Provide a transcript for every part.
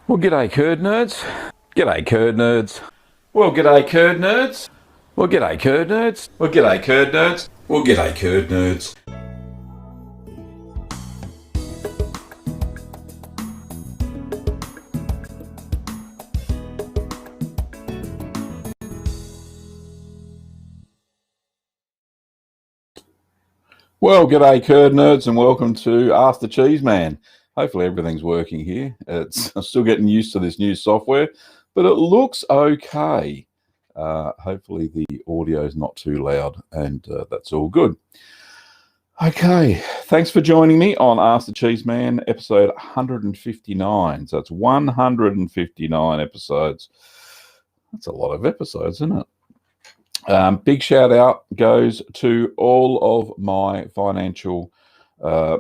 Well, g'day curd nerds. G'day curd nerds. Well, g'day curd nerds. Well, g'day curd nerds. Well, g'day curd nerds. Well, g'day curd nerds. Well, g'day curd nerds and welcome to Ask the Cheeseman. Hopefully everything's working here. I'm still getting used to this new software, but it looks okay. Hopefully the audio is not too loud and that's all good. Okay, thanks for joining me on Ask the Cheeseman, episode 159. So it's 159 episodes. That's a lot of episodes, isn't it? Big shout out goes to all of my financial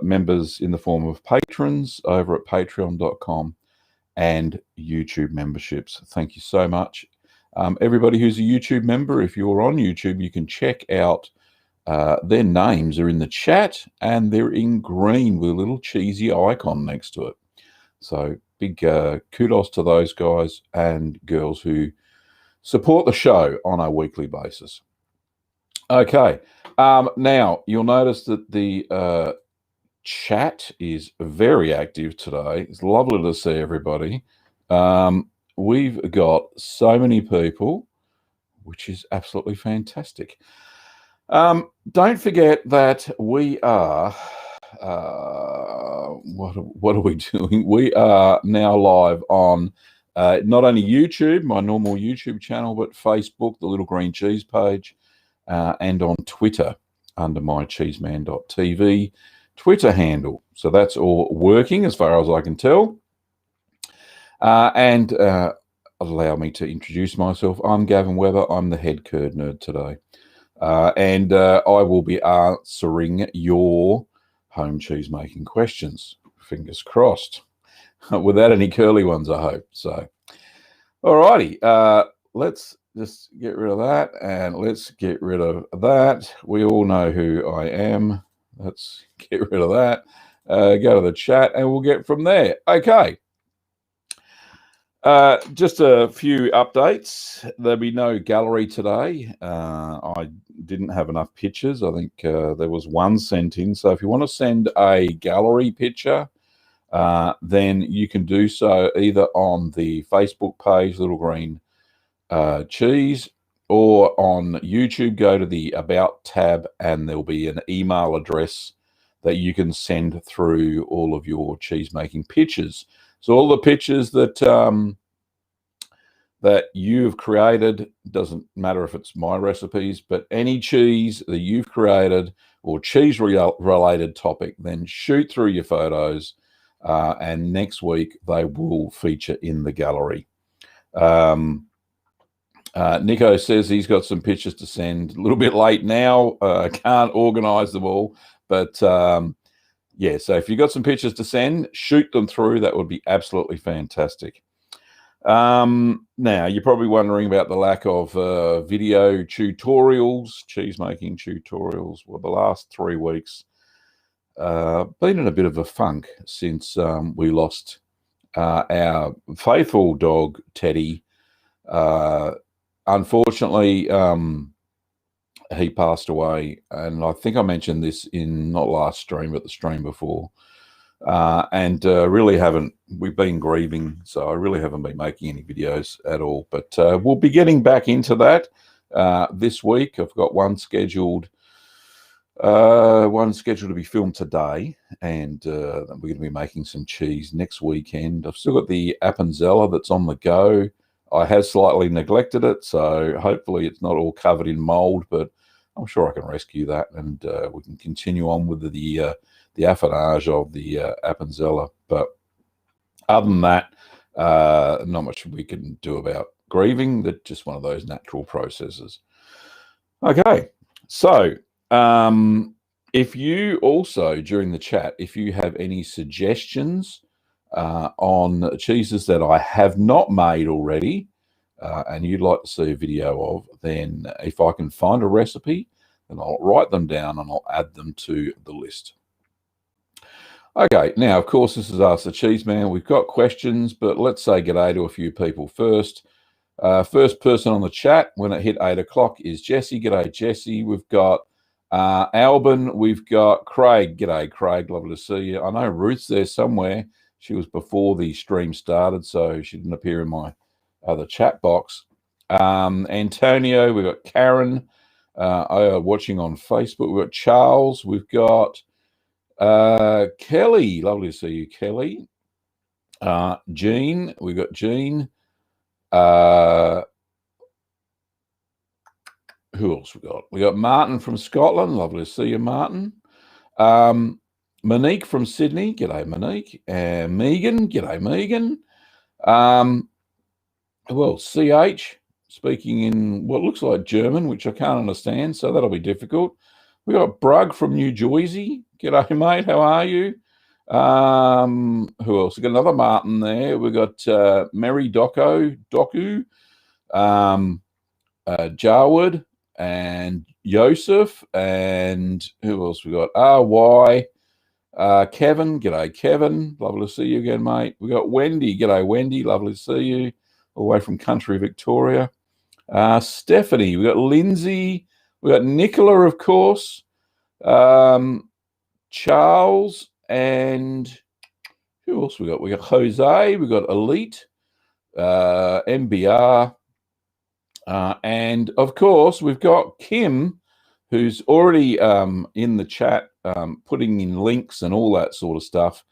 members in the form of patrons over at patreon.com and YouTube memberships. Thank you so much. Everybody who's a YouTube member, if you're on YouTube, you can check out their names are in the chat and they're in green with a little cheesy icon next to it. So big kudos to those guys and girls who support the show on a weekly basis. Okay, now you'll notice that the chat is very active today. It's lovely to see everybody. We've got so many people, which is absolutely fantastic. Don't forget that we are, what are we doing? We are now live on not only YouTube, my normal YouTube channel, but Facebook, the Little Green Cheese page, and on Twitter under my cheeseman.tv Twitter handle. So that's all working as far as I can tell. And allow me to introduce myself. I'm Gavin Weber. I'm the head curd nerd today. And I will be answering your home cheese making questions. Fingers crossed. Without any curly ones, I hope. So, alrighty, let's just get rid of that and let's get rid of that. We all know who I am. Let's get rid of that. Go to the chat and we'll get from there. Okay. Just a few updates. There'll be no gallery today. I didn't have enough pictures. I think there was one sent in. So if you want to send a gallery picture, then you can do so either on the Facebook page, Little Green Cheese, or on YouTube. Go to the About tab and there'll be an email address that you can send through all of your cheese making pictures. So all the pictures that that you've created, doesn't matter if it's my recipes, but any cheese that you've created or cheese related topic, then shoot through your photos. And next week they will feature in the gallery. Nico says he's got some pictures to send. A little bit late now. Can't organize them all. But yeah, so if you've got some pictures to send, shoot them through. That would be absolutely fantastic. Now, you're probably wondering about the lack of video tutorials, cheese making tutorials. Well, the last 3 weeks been in a bit of a funk since we lost our faithful dog, Teddy. Unfortunately, he passed away, and I think I mentioned this in not last stream, but the stream before. And really we've been grieving, so I really haven't been making any videos at all. But we'll be getting back into that this week. I've got one scheduled to be filmed today, and we're going to be making some cheese next weekend. I've still got the Appenzeller that's on the go. I have slightly neglected it, so hopefully it's not all covered in mold, but I'm sure I can rescue that, and we can continue on with the affinage of the Appenzeller. But other than that, not much we can do about grieving. That's just one of those natural processes. Okay, so if you also, during the chat, if you have any suggestions on cheeses that I have not made already and you'd like to see a video of, then if I can find a recipe, then I'll write them down and I'll add them to the list. Okay, now, of course, this is Ask the Cheeseman. We've got questions, but let's say g'day to a few people first. First person on the chat when it hit 8 o'clock is Jesse. G'day, Jesse. We've got Albin. We've got Craig. G'day, Craig. Lovely to see you. I know Ruth's there somewhere. She was before the stream started, so she didn't appear in my other chat box. Antonio. We've got Karen watching on Facebook. We've got Charles. We've got Kelly. Lovely to see you, Kelly. Jean. We've got Jean. Who else we got? We got Martin from Scotland. Lovely to see you, Martin. Monique from Sydney. G'day, Monique. And Megan. G'day, Megan. Well, CH, speaking in what looks like German, which I can't understand, so that'll be difficult. We got Brug from New Jersey. G'day, mate. How are you? Who else? We got another Martin there. We got Mary Doku, Jarwood, and Joseph, and who else we got? RY, Kevin. G'day, Kevin. Lovely to see you again, mate. We got Wendy. G'day, Wendy. Lovely to see you, away from country Victoria. Stephanie. We got Lindsay. We got Nicola, of course. Charles, and who else we got? We got Jose. We got Elite, MBR. And of course, we've got Kim, who's already in the chat, putting in links and all that sort of stuff,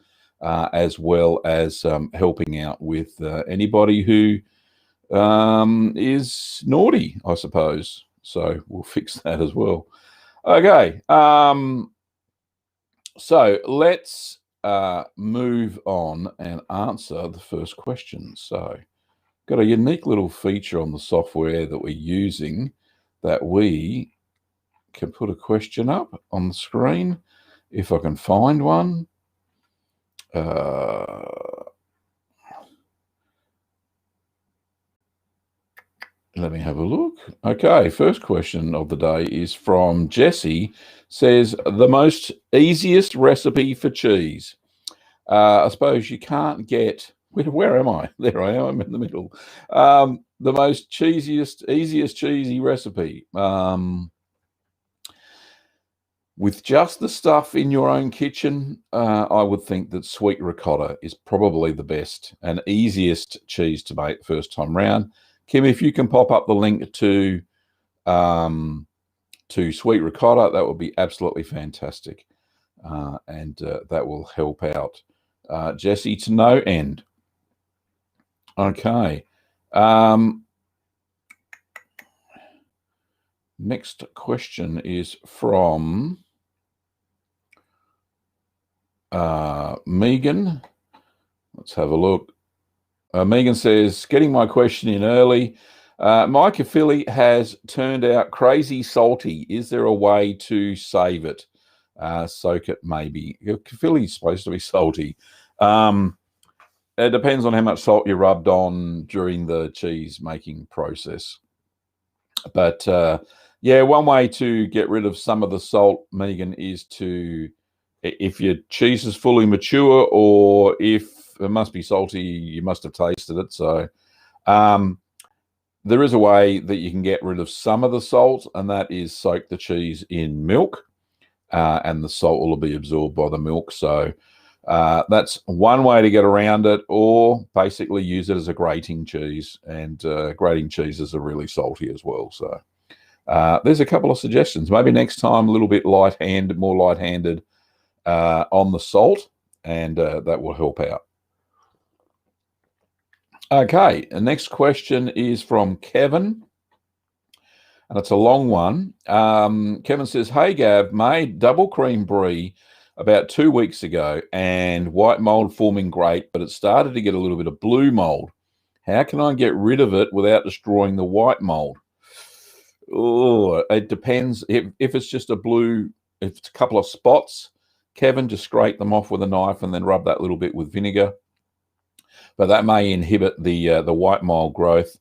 as well as helping out with anybody who is naughty, I suppose. So we'll fix that as well. Okay. So let's move on and answer the first question. So got a unique little feature on the software that we're using that we can put a question up on the screen if I can find one. Let me have a look. Okay, first question of the day is from Jesse. Says, the most easiest recipe for cheese. I suppose you can't get... Where am I? There I am. I'm in the middle. The most easiest cheesy recipe. With just the stuff in your own kitchen, I would think that sweet ricotta is probably the best and easiest cheese to make first time round. Kim, if you can pop up the link to sweet ricotta, that would be absolutely fantastic. And that will help out Jesse to no end. Okay. Next question is from Megan. Let's have a look. Megan says, getting my question in early. My kefili has turned out crazy salty. Is there a way to save it? Soak it, maybe. Your kefili is supposed to be salty. It depends on how much salt you rubbed on during the cheese making process. But yeah, one way to get rid of some of the salt, Megan, is to, if your cheese is fully mature or if it must be salty, you must have tasted it. So there is a way that you can get rid of some of the salt, and that is soak the cheese in milk, and the salt will be absorbed by the milk. So that's one way to get around it, or basically use it as a grating cheese, and grating cheeses are really salty as well. So there's a couple of suggestions. Maybe next time a little bit more light-handed on the salt, and that will help out. Okay, the next question is from Kevin, and it's a long one. Kevin says, hey Gav, made double cream brie about 2 weeks ago, and white mold forming great, but it started to get a little bit of blue mold. How can I get rid of it without destroying the white mold? Oh, it depends. If it's just a blue, if it's a couple of spots, Kevin, just scrape them off with a knife and then rub that little bit with vinegar. But that may inhibit the white mold growth.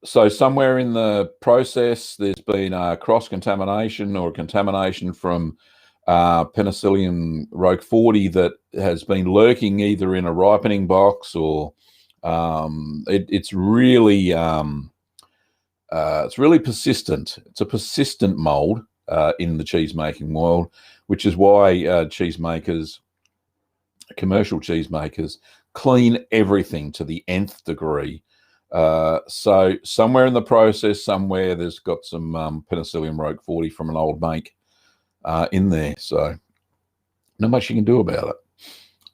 So somewhere in the process, there's been a cross-contamination or a contamination from Penicillium roque 40 that has been lurking either in a ripening box or it's really persistent. It's a persistent mold in the cheese making world, which is why commercial cheesemakers clean everything to the nth degree. So somewhere in the process, somewhere there's got some Penicillium roque 40 from an old make in there. So not much you can do about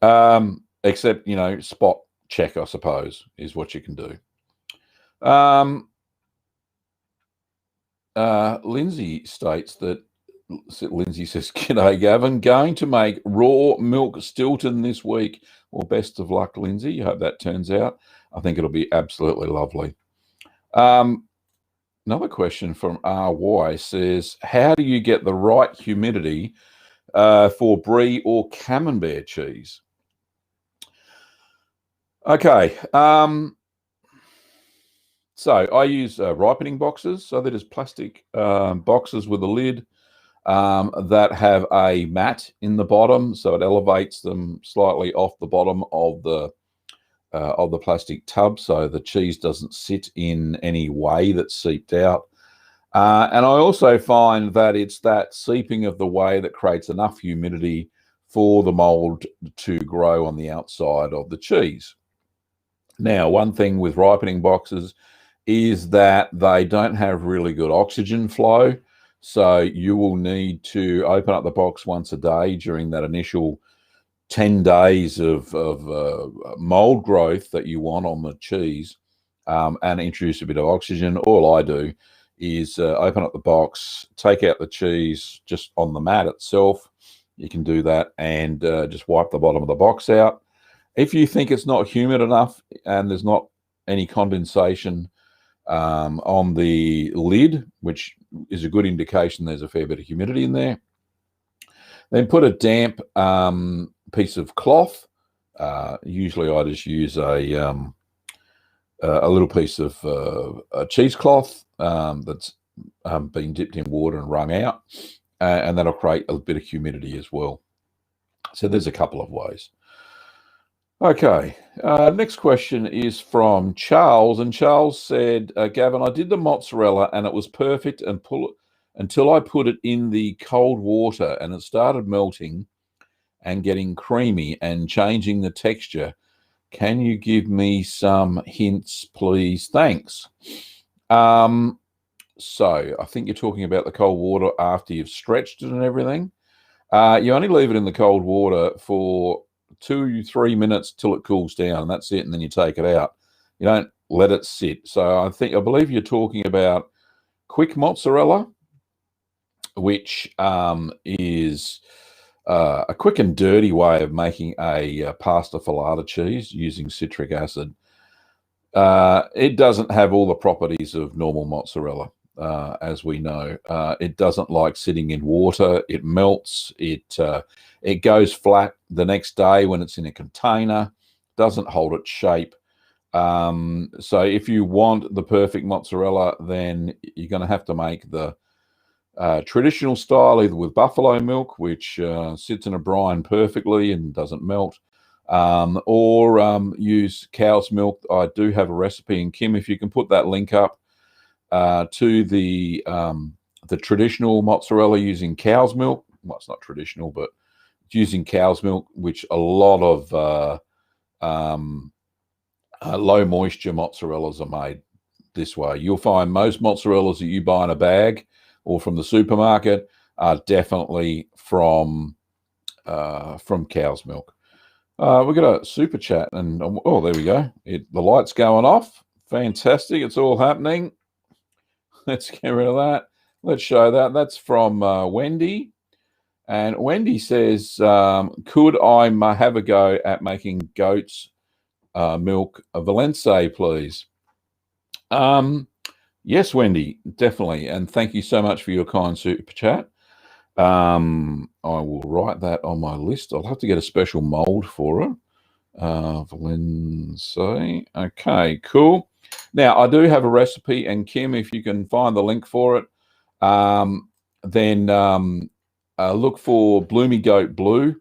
it. Except, spot check, I suppose, is what you can do. Lindsay states that, Lindsay says, "G'day, Gavin. Going to make raw milk Stilton this week." Well, best of luck, Lindsay. I hope that turns out. I think it'll be absolutely lovely. Another question from RY says, "How do you get the right humidity for brie or camembert cheese?" Okay. So I use ripening boxes. So they're just plastic boxes with a lid that have a mat in the bottom, so it elevates them slightly off the bottom of the plastic tub, so the cheese doesn't sit in any whey that's seeped out. And I also find that it's that seeping of the whey that creates enough humidity for the mold to grow on the outside of the cheese. Now, one thing with ripening boxes is that they don't have really good oxygen flow. So you will need to open up the box once a day during that initial 10 days of mold growth that you want on the cheese and introduce a bit of oxygen. All I do is open up the box, take out the cheese just on the mat itself. You can do that and just wipe the bottom of the box out. If you think it's not humid enough and there's not any condensation on the lid, which is a good indication there's a fair bit of humidity in there, then put a damp piece of cloth. Usually I just use a little piece of a cheesecloth that's been dipped in water and wrung out, and that'll create a bit of humidity as well. So there's a couple of ways. Okay, next question is from Charles, and Charles said, "Gavin, I did the mozzarella and it was perfect until I put it in the cold water and it started melting and getting creamy and changing the texture. Can you give me some hints, please? Thanks." So I think you're talking about the cold water after you've stretched it and everything. You only leave it in the cold water for 2-3 minutes till it cools down, and that's it, and then you take it out. You don't let it sit. So I believe you're talking about quick mozzarella, which is a quick and dirty way of making a pasta filata cheese using citric acid. It doesn't have all the properties of normal mozzarella, as we know. It doesn't like sitting in water. It melts. It goes flat the next day when it's in a container. Doesn't hold its shape. So if you want the perfect mozzarella, then you're going to have to make the traditional style, either with buffalo milk, which sits in a brine perfectly and doesn't melt, or use cow's milk. I do have a recipe, and Kim, if you can put that link up to the traditional mozzarella using cow's milk. Well, it's not traditional, but it's using cow's milk, which a lot of low moisture mozzarellas are made this way. You'll find most mozzarellas that you buy in a bag or from the supermarket are definitely from cow's milk. We've got a super chat, and oh, there we go. The light's going off. Fantastic. It's all happening. Let's get rid of that. Let's show that. That's from Wendy. And Wendy says, "Could I have a go at making goat's milk Valense, please?" Yes, Wendy, definitely. And thank you so much for your kind super chat. I will write that on my list. I'll have to get a special mold for it. Valense. Okay, cool. Now, I do have a recipe, and Kim, if you can find the link for it, then look for Bloomy Goat Blue,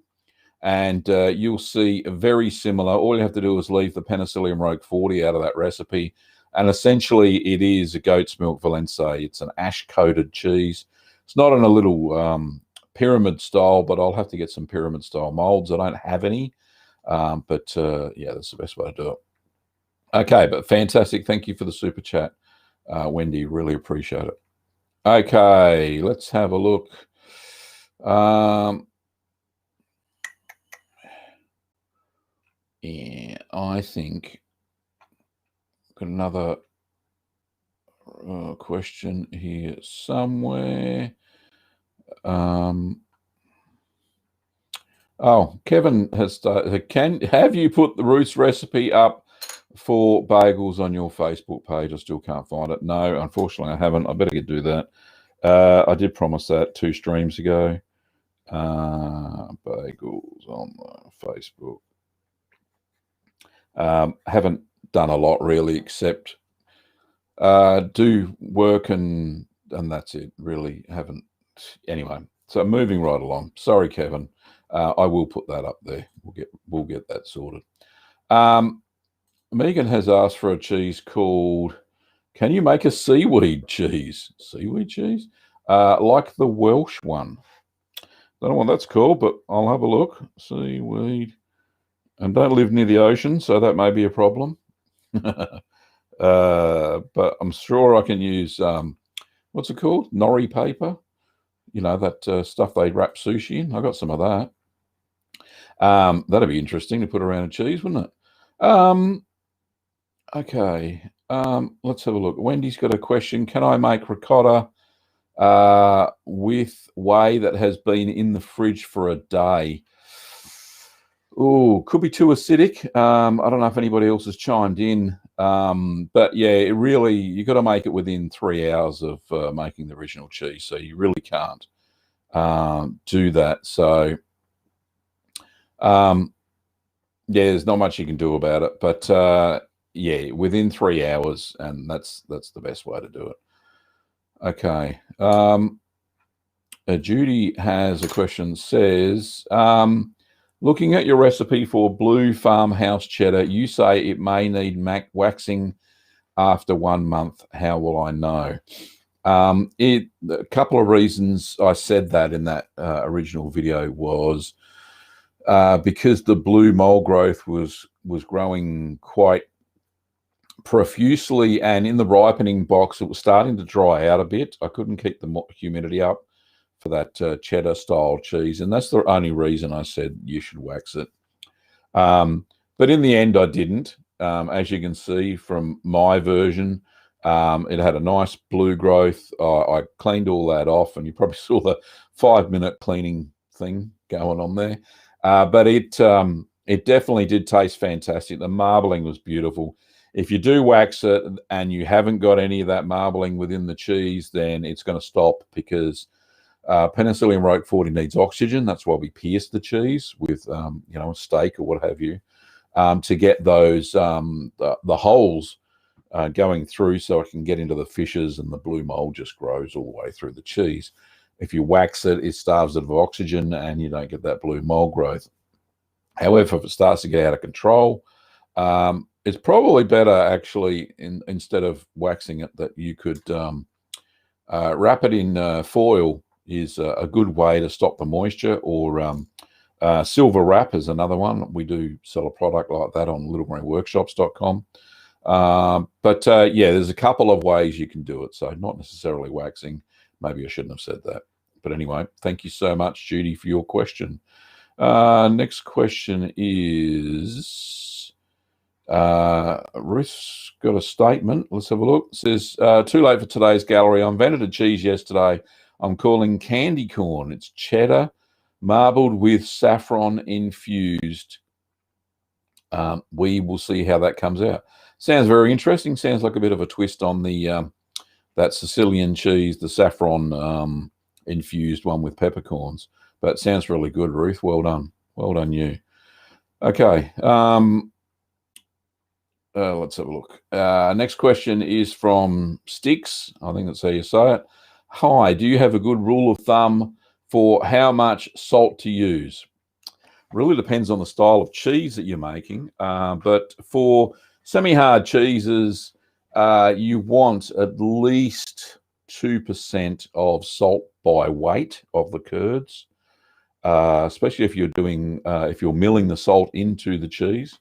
and you'll see very similar. All you have to do is leave the Penicillium roque 40 out of that recipe, and essentially it is a goat's milk Valençay. It's an ash-coated cheese. It's not in a little pyramid style, but I'll have to get some pyramid style molds. I don't have any, but yeah, that's the best way to do it. Okay, but fantastic. Thank you for the super chat, Wendy. Really appreciate it. Okay, let's have a look. Yeah, I think got another question here somewhere. Oh, Kevin has started. Have you put the Ruth's recipe up for bagels on your Facebook page? I still can't find it. No, unfortunately, I haven't. I better do that. I did promise that 2 streams ago. Bagels on the Facebook. Haven't done a lot really, except do work and that's it. Really haven't. Anyway, so moving right along. Sorry, Kevin. I will put that up there. We'll get that sorted. Megan has asked for a cheese called. Can you make a seaweed cheese? Seaweed cheese, like the Welsh one. Don't know what that's called, but I'll have a look. Seaweed, and don't live near the ocean, so that may be a problem. But I'm sure I can use what's it called? Nori paper. You know, that stuff they wrap sushi in. I got some of that. That'd be interesting to put around a cheese, wouldn't it? Okay. Let's have a look. Wendy's got a question. Can I make ricotta with whey that has been in the fridge for a day? Oh, could be too acidic. I don't know if anybody else has chimed in. But yeah, you got to make it within 3 hours of making the original cheese. So you really can't do that. So yeah, there's not much you can do about it. But yeah, within 3 hours, and that's the best way to do it. Okay. Judy has a question. Says, looking at your recipe for blue farmhouse cheddar, you say it may need waxing after 1 month. How will I know? A couple of reasons I said that in that original video was because the blue mold growth was growing quite profusely, and in the ripening box it was starting to dry out a bit. I couldn't keep the humidity up for that cheddar style cheese, and that's the only reason I said you should wax it. But in the end I didn't. As you can see from my version, it had a nice blue growth. I cleaned all that off, and you probably saw the 5-minute cleaning thing going on there. But it definitely did taste fantastic. The marbling was beautiful. If you do wax it and you haven't got any of that marbling within the cheese, then it's going to stop, because Penicillium roque 40 needs oxygen. That's why we pierce the cheese with a steak or what have you, to get those the holes going through, so it can get into the fissures, and the blue mold just grows all the way through the cheese. If you wax it, it starves it of oxygen, and you don't get that blue mold growth. However, if it starts to get out of control, it's probably better, actually, instead of waxing it, that you could wrap it in foil. Is a good way to stop the moisture, or silver wrap is another one. We do sell a product like that on littlegreenworkshops.com. But yeah, there's a couple of ways you can do it. So not necessarily waxing. Maybe I shouldn't have said that. But anyway, thank you so much, Judy, for your question. Next question is, Ruth's got a statement. Let's have a look. It says, too late for today's gallery. I invented a cheese yesterday I'm calling candy corn. It's cheddar marbled with saffron infused. We will see how that comes out. Sounds very interesting. Sounds like a bit of a twist on the that Sicilian cheese, the saffron infused one with peppercorns. But sounds really good, Ruth. Well done. Well done, you. Okay. Let's have a look. Next question is from Sticks. I think that's how you say it. Hi, do you have a good rule of thumb for how much salt to use. Really depends on the style of cheese that you're making, but for semi-hard cheeses, you want at least 2% of salt by weight of the curds, especially if you're doing if you're milling the salt into the cheese.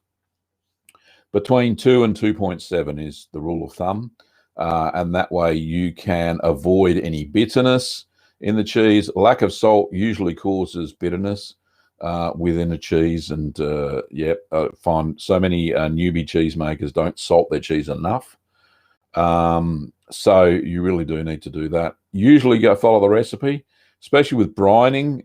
Between 2 and 2.7 is the rule of thumb, and that way you can avoid any bitterness in the cheese. Lack of salt usually causes bitterness within a cheese, and I find so many newbie cheesemakers don't salt their cheese enough. So you really do need to do that. Usually go follow the recipe, especially with brining.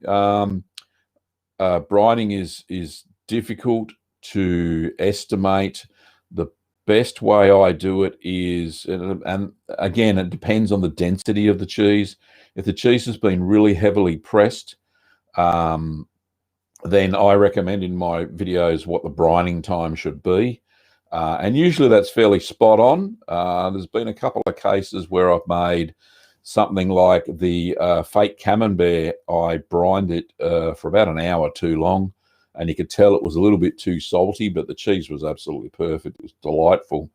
Brining is difficult to estimate. The best way I do it is, and again, it depends on the density of the cheese. If the cheese has been really heavily pressed, then I recommend in my videos what the brining time should be. And usually that's fairly spot on. There's been a couple of cases where I've made something like the fake camembert. I brined it for about an hour too long, and you could tell it was a little bit too salty, but the cheese was absolutely perfect. It was delightful.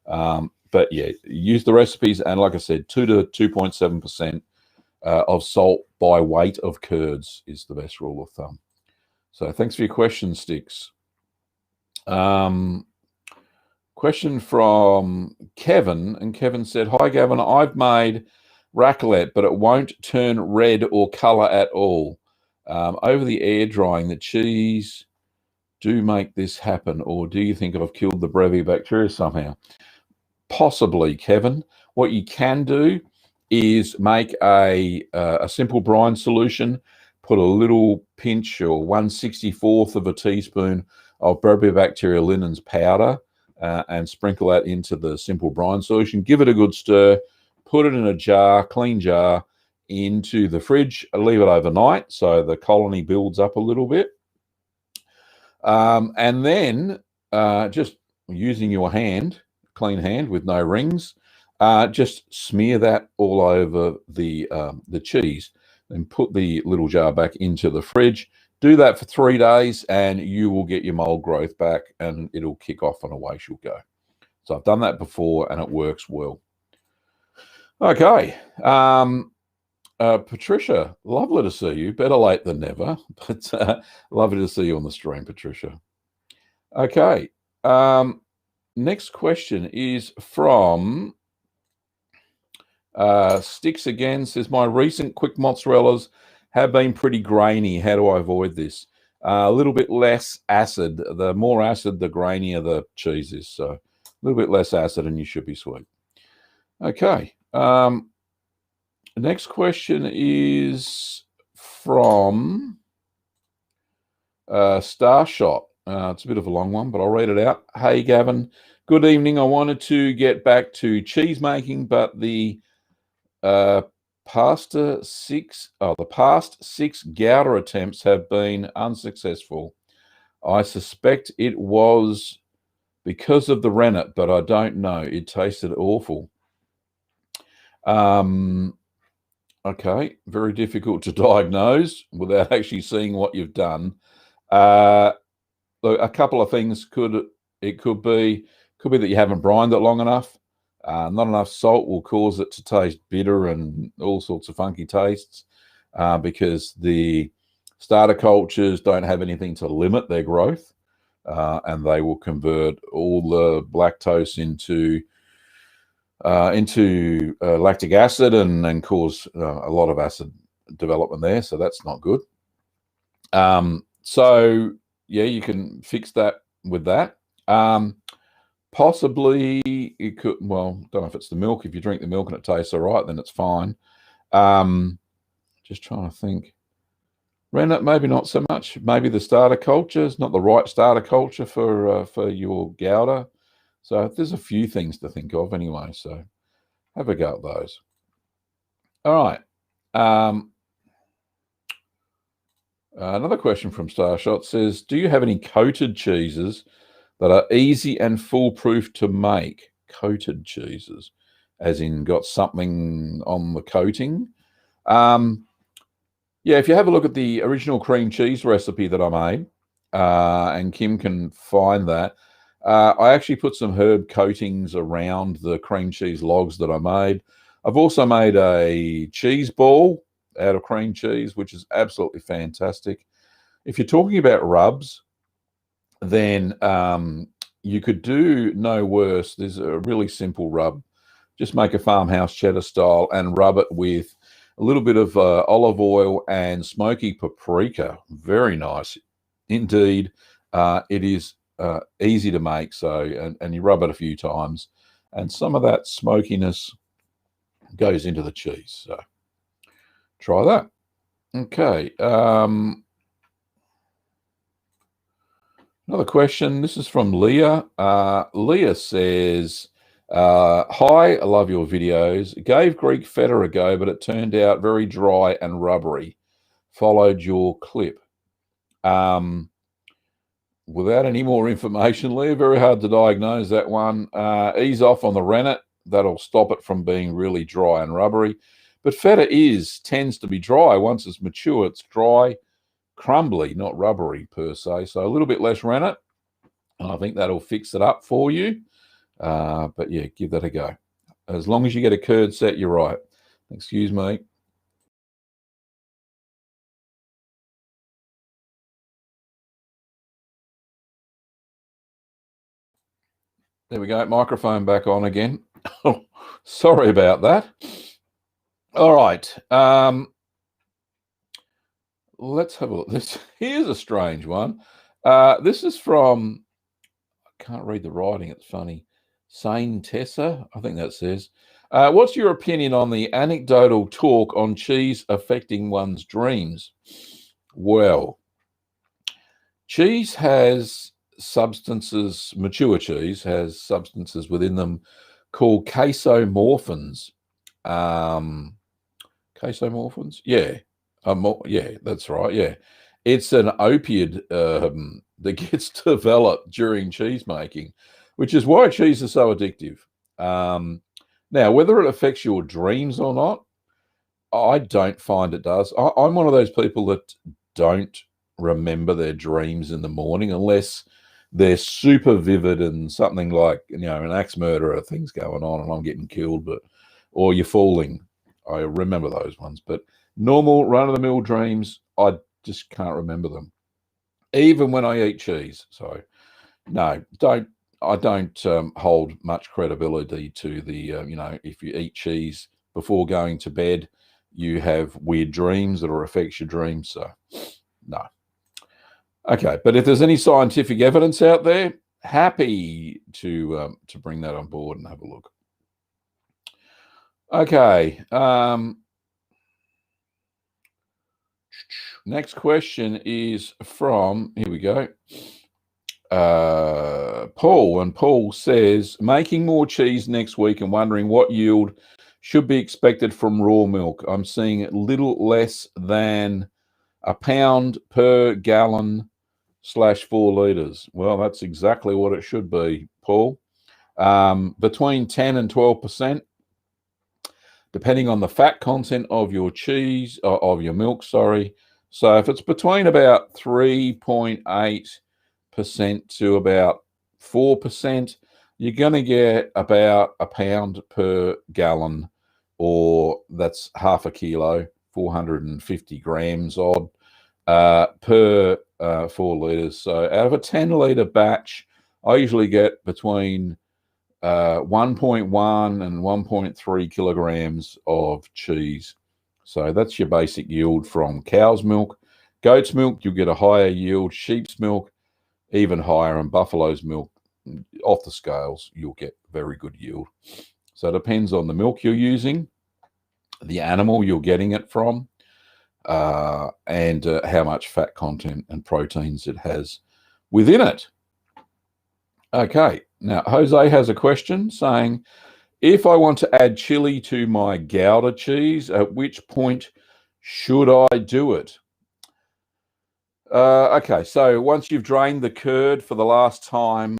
But yeah, use the recipes, and like I said, 2 to 2.7% of salt by weight of curds is the best rule of thumb. So thanks for your question, Sticks. Question from Kevin, and Kevin said, "Hi Gavin, I've made raclette, but it won't turn red or color at all. Over the air drying, the cheese do make this happen, or do you think I've killed the Brevibacteria somehow?" Possibly, Kevin. What you can do is make a simple brine solution, put a little pinch or 1/64th of a teaspoon of Brevibacteria linens powder, and sprinkle that into the simple brine solution. Give it a good stir, put it in a jar, clean jar, into the fridge, leave it overnight so the colony builds up a little bit. And then just using your hand, clean hand with no rings, just smear that all over the cheese, and put the little jar back into the fridge. Do that for 3 days and you will get your mold growth back, and it'll kick off and away she'll go. So I've done that before and it works well. Okay. Patricia, lovely to see you. Better late than never, but lovely to see you on the stream, Patricia. Okay. Next question is from Sticks again. Says, my recent quick mozzarellas have been pretty grainy. How do I avoid this? A little bit less acid. The more acid, the grainier the cheese is. So a little bit less acid and you should be sweet. Okay. The next question is from Starshot. It's a bit of a long one, but I'll read it out. Hey, Gavin. Good evening. I wanted to get back to cheese making, but the past 6 Gouda attempts have been unsuccessful. I suspect it was because of the rennet, but I don't know. It tasted awful. Okay, very difficult to diagnose without actually seeing what you've done. Look, a couple of things could be that you haven't brined it long enough. Not enough salt will cause it to taste bitter and all sorts of funky tastes, because the starter cultures don't have anything to limit their growth, and they will convert all the lactose into lactic acid and cause a lot of acid development there. So that's not good. So yeah, you can fix that with that. Possibly it could, well, don't know if it's the milk. If you drink the milk and it tastes all right, then it's fine. Just trying to think. Rennet, maybe not so much. Maybe the starter culture is not the right starter culture for your Gouda. So there's a few things to think of anyway. So have a go at those. All right. Another question from Starshot says, do you have any coated cheeses that are easy and foolproof to make? Coated cheeses, as in got something on the coating. Yeah, if you have a look at the original cream cheese recipe that I made, and Kim can find that, I actually put some herb coatings around the cream cheese logs that I made. I've also made a cheese ball out of cream cheese, which is absolutely fantastic. If you're talking about rubs, then you could do no worse. There's a really simple rub. Just make a farmhouse cheddar style and rub it with a little bit of olive oil and smoky paprika. Very nice indeed. It is easy to make, so and you rub it a few times, and some of that smokiness goes into the cheese. So try that. Okay. Another question. This is from Leah. Leah says, hi, I love your videos. Gave Greek feta a go, but it turned out very dry and rubbery. Followed your clip. Without any more information, Leah, very hard to diagnose that one. Ease off on the rennet. That'll stop it from being really dry and rubbery. But feta tends to be dry. Once it's mature, it's dry, crumbly, not rubbery per se. So a little bit less rennet, and I think that'll fix it up for you. But yeah, give that a go. As long as you get a curd set, you're right. Excuse me. There we go. Microphone back on again. Sorry about that. All right. Let's have a look. Here's a strange one. This is from, I can't read the writing. It's funny. Sane Tessa, I think that says. What's your opinion on the anecdotal talk on cheese affecting one's dreams? Well, cheese has substances, mature cheese has substances within them called casomorphins. Casomorphins? Yeah. Yeah, that's right. Yeah. It's an opioid that gets developed during cheese making, which is why cheese is so addictive. Now, whether it affects your dreams or not, I don't find it does. I'm one of those people that don't remember their dreams in the morning unless they're super vivid and something like, an axe murderer, things going on and I'm getting killed, or you're falling. I remember those ones, but normal run-of-the-mill dreams, I just can't remember them, even when I eat cheese. So, no, I don't hold much credibility to the, if you eat cheese before going to bed, you have weird dreams that will affect your dreams. So, no. Okay, but if there's any scientific evidence out there, happy to bring that on board and have a look. Okay. Next question is from, here we go, Paul. And Paul says, making more cheese next week and wondering what yield should be expected from raw milk. I'm seeing a little less than a pound per gallon /4 litres. Well, that's exactly what it should be, Paul. Between 10 and 12%. Depending on the fat content of your cheese, of your milk, sorry. So if it's between about 3.8% to about 4%, you're going to get about a pound per gallon, or that's half a kilo, 450 grams odd, per 4 litres. So out of a 10-litre batch, I usually get between 1.1 and 1.3 kilograms of cheese. So that's your basic yield from cow's milk. Goat's milk, you'll get a higher yield. Sheep's milk, even higher. And buffalo's milk, off the scales, you'll get very good yield. So it depends on the milk you're using, the animal you're getting it from, and how much fat content and proteins it has within it. Okay, now Jose has a question saying, if I want to add chili to my Gouda cheese, at which point should I do it? Okay, so once you've drained the curd for the last time,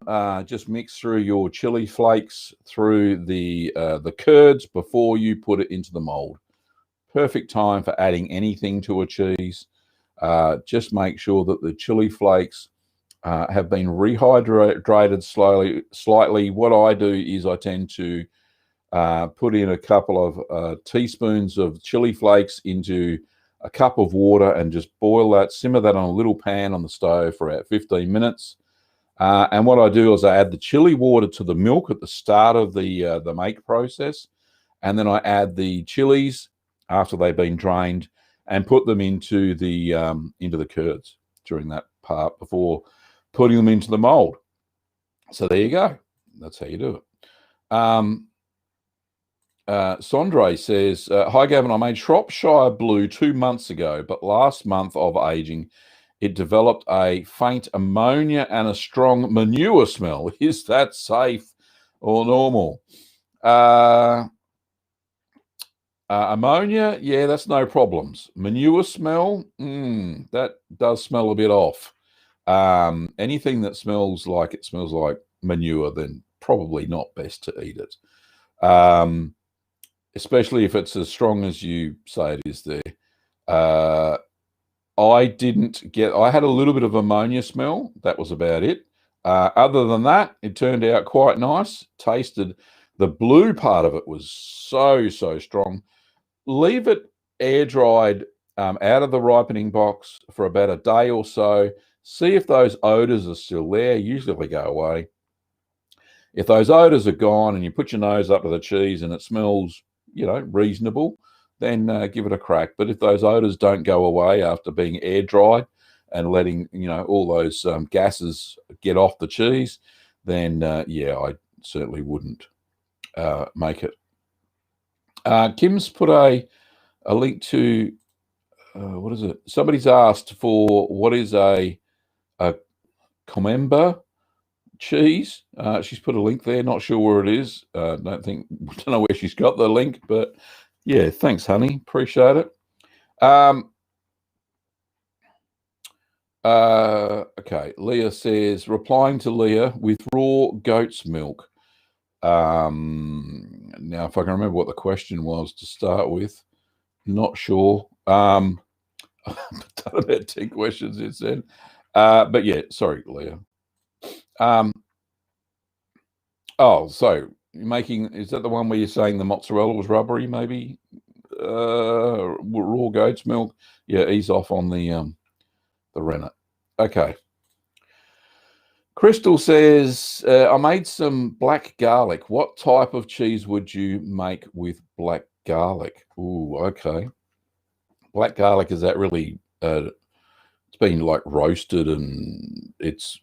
just mix through your chili flakes through the curds before you put it into the mold. perfect time for adding anything to a cheese. Just make sure that the chili flakes have been rehydrated slightly. What I do is I tend to put in a couple of teaspoons of chili flakes into a cup of water and just boil that, simmer that on a little pan on the stove for about 15 minutes. And what I do is I add the chili water to the milk at the start of the make process, and then I add the chilies after they've been drained and put them into the curds during that part before putting them into the mold. So there you go. That's how you do it. Sondre says, hi, Gavin. I made Shropshire Blue 2 months ago, but last month of aging, it developed a faint ammonia and a strong manure smell. Is that safe or normal? Ammonia, yeah, that's no problems. Manure smell, that does smell a bit off. Anything that smells like it smells like manure, then probably not best to eat it. Especially if it's as strong as you say it is there. I had a little bit of ammonia smell. That was about it. Other than that, it turned out quite nice. Tasted, the blue part of it was so strong. Leave it air dried out of the ripening box for about a day or so. See if those odors are still there. Usually they go away. If those odors are gone and you put your nose up to the cheese and it smells, reasonable, then give it a crack. But if those odors don't go away after being air dried and letting, all those gases get off the cheese, then yeah, I certainly wouldn't make it. Kim's put a link to, what is it? Somebody's asked for what is a Camembert cheese. She's put a link there. Not sure where it is. Don't know where she's got the link, but yeah, thanks, honey. Appreciate it. Okay, Leah says, replying to Leah with raw goat's milk. Now, if I can remember what the question was to start with, not sure. Done about 10 questions it said. But yeah, sorry, Leah. Oh, so is that the one where you're saying the mozzarella was rubbery, maybe? Raw goat's milk. Yeah, ease off on the rennet. Okay. Crystal says, I made some black garlic. What type of cheese would you make with black garlic? Ooh, okay. Black garlic, is that really, it's been like roasted and it's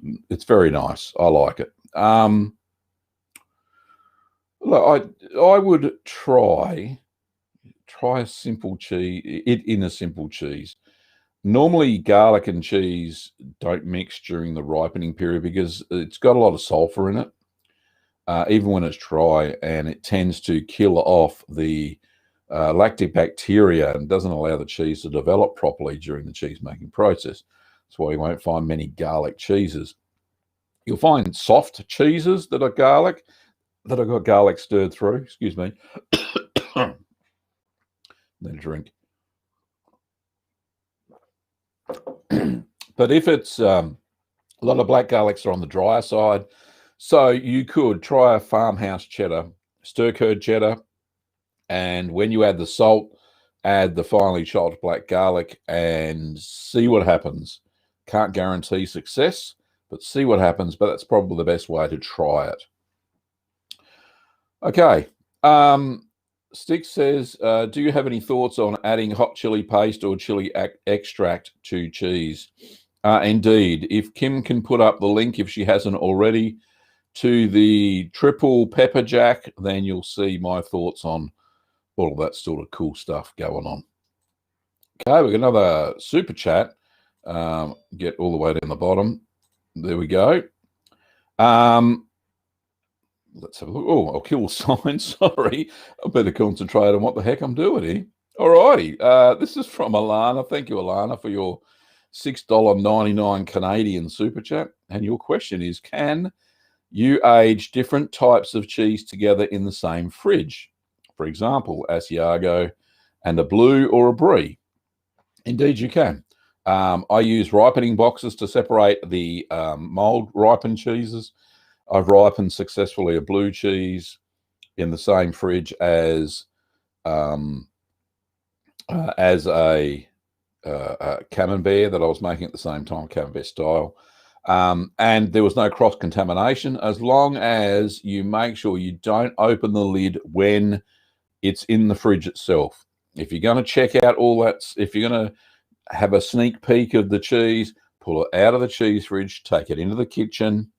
very nice. I like it. Look, I would try a simple cheese, in a simple cheese. Normally, garlic and cheese don't mix during the ripening period because it's got a lot of sulfur in it, even when it's dry, and it tends to kill off the lactic bacteria and doesn't allow the cheese to develop properly during the cheese making process. That's why you won't find many garlic cheeses. You'll find soft cheeses that are garlic, that have got garlic stirred through. Excuse me. Then a drink. But if it's a lot of black garlics are on the drier side, so you could try a farmhouse cheddar, stir-curd cheddar, and when you add the salt, add the finely chopped black garlic and see what happens. Can't guarantee success, but see what happens. But that's probably the best way to try it. Okay. Stick says, do you have any thoughts on adding hot chili paste or chili extract to cheese? Indeed. If Kim can put up the link, if she hasn't already, to the triple pepper jack, then you'll see my thoughts on all of that sort of cool stuff going on. Okay, we've got another super chat. Get all the way down the bottom. There we go. Let's have a look. Oh, I'll kill the sign. Sorry. I better concentrate on what the heck I'm doing here. All righty. This is from Alana. Thank you, Alana, for your $6.99 Canadian super chat. And your question is, can you age different types of cheese together in the same fridge? For example, Asiago and a blue or a brie? Indeed, you can. I use ripening boxes to separate the mold ripened cheeses. I've ripened successfully a blue cheese in the same fridge as a camembert that I was making at the same time, camembert style. And there was no cross contamination, as long as you make sure you don't open the lid when it's in the fridge itself. If you're going to check out all that, if you're going to have a sneak peek of the cheese, pull it out of the cheese fridge, take it into the kitchen,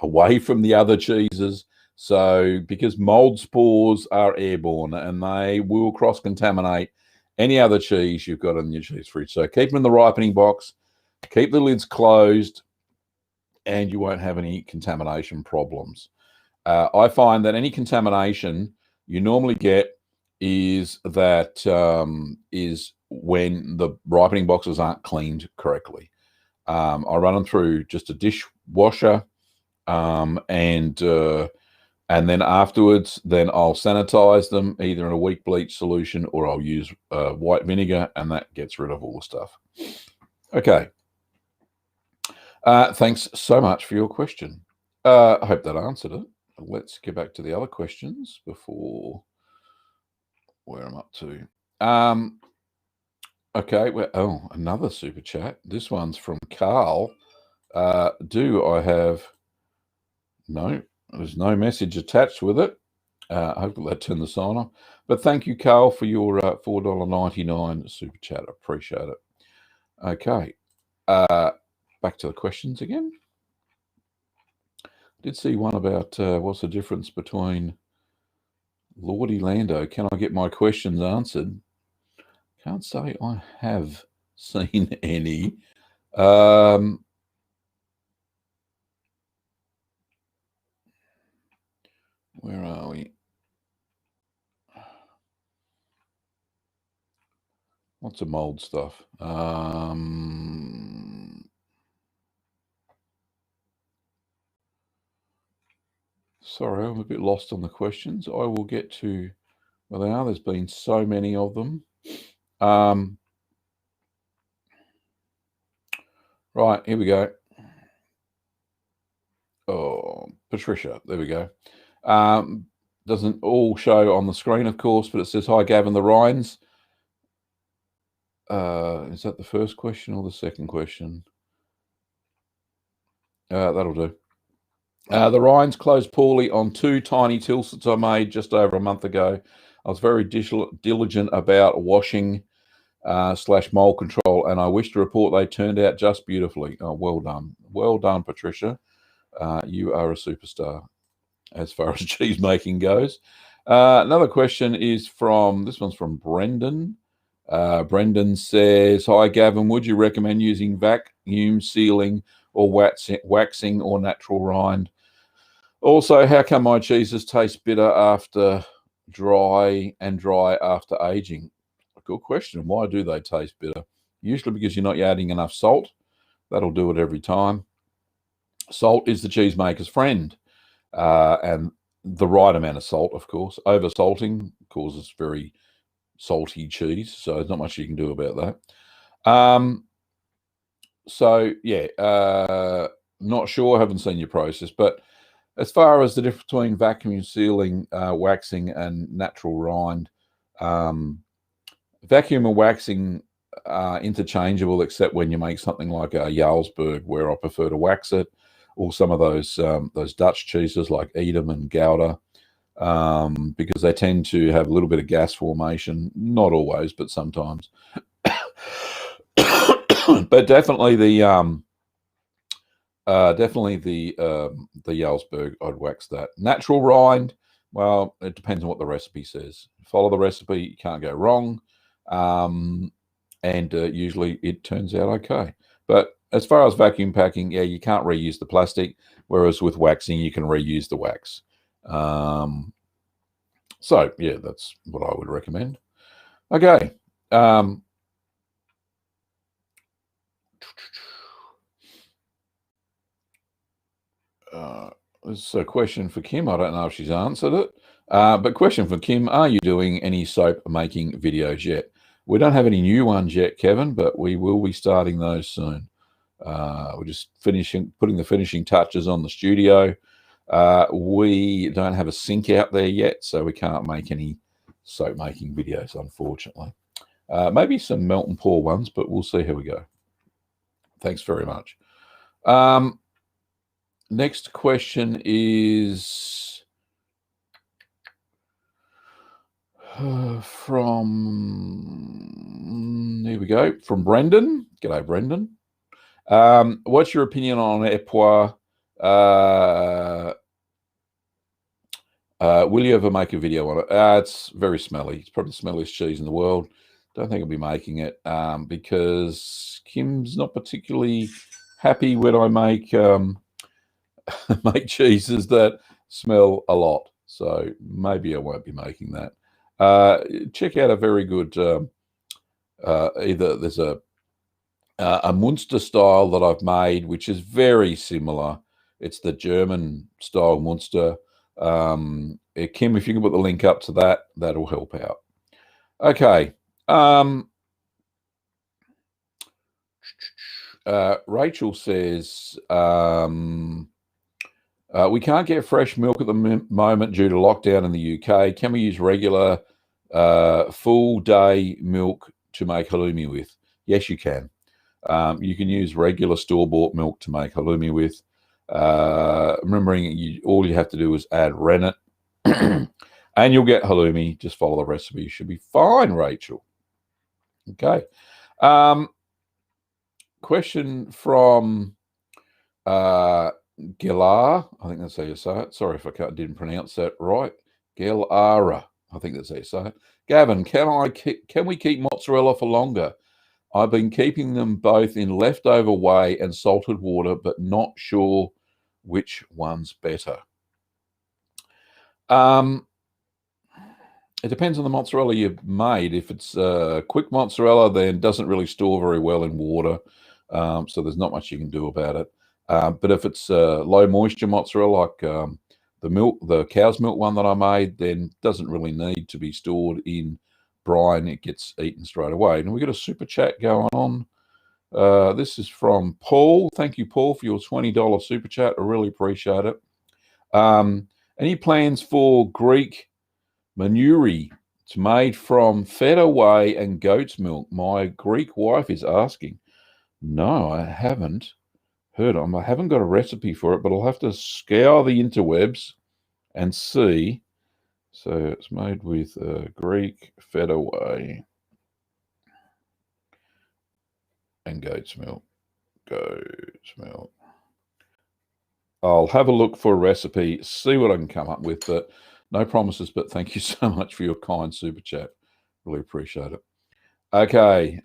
away from the other cheeses. So, because mold spores are airborne and they will cross-contaminate any other cheese you've got in your cheese fridge. So keep them in the ripening box, keep the lids closed, and you won't have any contamination problems. I find that any contamination you normally get is when the ripening boxes aren't cleaned correctly. I run them through just a dishwasher, and then afterwards, then I'll sanitize them either in a weak bleach solution or I'll use white vinegar, and that gets rid of all the stuff. Okay. Thanks so much for your question. I hope that answered it. Let's get back to the other questions before where I'm up to. Okay. Well, another super chat. This one's from Carl. Do I have... No, there's no message attached with it. Hopefully that turned the sign off. But thank you, Carl, for your $4.99 super chat. I appreciate it. Okay. Back to the questions again. I did see one about what's the difference between Lordy Lando. Can I get my questions answered? Can't say I have seen any. Where are we? Lots of mold stuff. Sorry, I'm a bit lost on the questions. I will get to where they are. There's been so many of them. Right, here we go. Oh, Patricia, there we go. Doesn't all show on the screen, of course, but it says, hi, Gavin, the rinds. Is that the first question or the second question? That'll do. The rinds closed poorly on 2 tiny tilsets I made just over a month ago. I was very diligent about washing / mold control, and I wish to report they turned out just beautifully. Oh, well done. Well done, Patricia. You are a superstar as far as cheese making goes. Another question is this one's from Brendan. Brendan says, hi, Gavin, would you recommend using vacuum sealing or waxing or natural rind? Also, how come my cheeses taste bitter after dry and dry after aging? Good question. Why do they taste bitter? Usually because you're not adding enough salt. That'll do it every time. Salt is the cheesemaker's friend, and the right amount of salt, of course. Over salting causes very salty cheese, so there's not much you can do about that. So yeah, not sure. Haven't seen your process, but as far as the difference between vacuum sealing, waxing, and natural rind, vacuum and waxing are interchangeable, except when you make something like a Jarlsberg, where I prefer to wax it, or some of those Dutch cheeses like Edam and Gouda, because they tend to have a little bit of gas formation. Not always, but sometimes. But definitely the Jarlsberg, I'd wax that. Natural rind, well, it depends on what the recipe says. Follow the recipe, you can't go wrong, and usually it turns out okay. But as far as vacuum packing, yeah, you can't reuse the plastic, whereas with waxing, you can reuse the wax. So, yeah, that's what I would recommend. Okay. This is a question for Kim. I don't know if she's answered it. But question for Kim, are you doing any soap making videos yet? We don't have any new ones yet, Kevin, but we will be starting those soon. We're just putting the finishing touches on the studio. We don't have a sink out there yet, so we can't make any soap making videos, unfortunately. Maybe some melt and pour ones, but we'll see how we go. Thanks very much. Next question is from, here we go, from Brendan. G'day, Brendan. What's your opinion on Epois? Will you ever make a video on it? It's very smelly. It's probably the smelliest cheese in the world. Don't think I'll be making it because Kim's not particularly happy when I make make cheeses that smell a lot. So maybe I won't be making that. Check out a very good either there's a Munster style that I've made, which is very similar. It's the German style Munster. Kim, if you can put the link up to that, that'll help out. Okay. Rachel says, we can't get fresh milk at the moment due to lockdown in the UK. Can we use regular full day milk to make halloumi with? Yes, you can. You can use regular store-bought milk to make halloumi with. Remembering all you have to do is add rennet and you'll get halloumi. Just follow the recipe. You should be fine, Rachel. Okay. Question from Gelar. I think that's how you say it. Sorry if I didn't pronounce that right. Gelara. I think that's how you say it. Gavin, can we keep mozzarella for longer? I've been keeping them both in leftover whey and salted water, but not sure which one's better. It depends on the mozzarella you've made. If it's quick mozzarella, then it doesn't really store very well in water, so there's not much you can do about it. But if it's low moisture mozzarella, like the cow's milk one that I made, then it doesn't really need to be stored in brine. It gets eaten straight away. And we've got a super chat going on. This is from Paul. Thank you, Paul, for your $20 super chat. I really appreciate it. Any plans for Greek manuri? It's made from Feta, whey, and goat's milk. My Greek wife is asking. No, I haven't heard of them. I haven't got a recipe for it, but I'll have to scour the interwebs and see. So it's made with Greek Feta, whey and goat's milk. I'll have a look for a recipe, see what I can come up with, but no promises. But thank you so much for your kind super chat. Really appreciate it. Okay.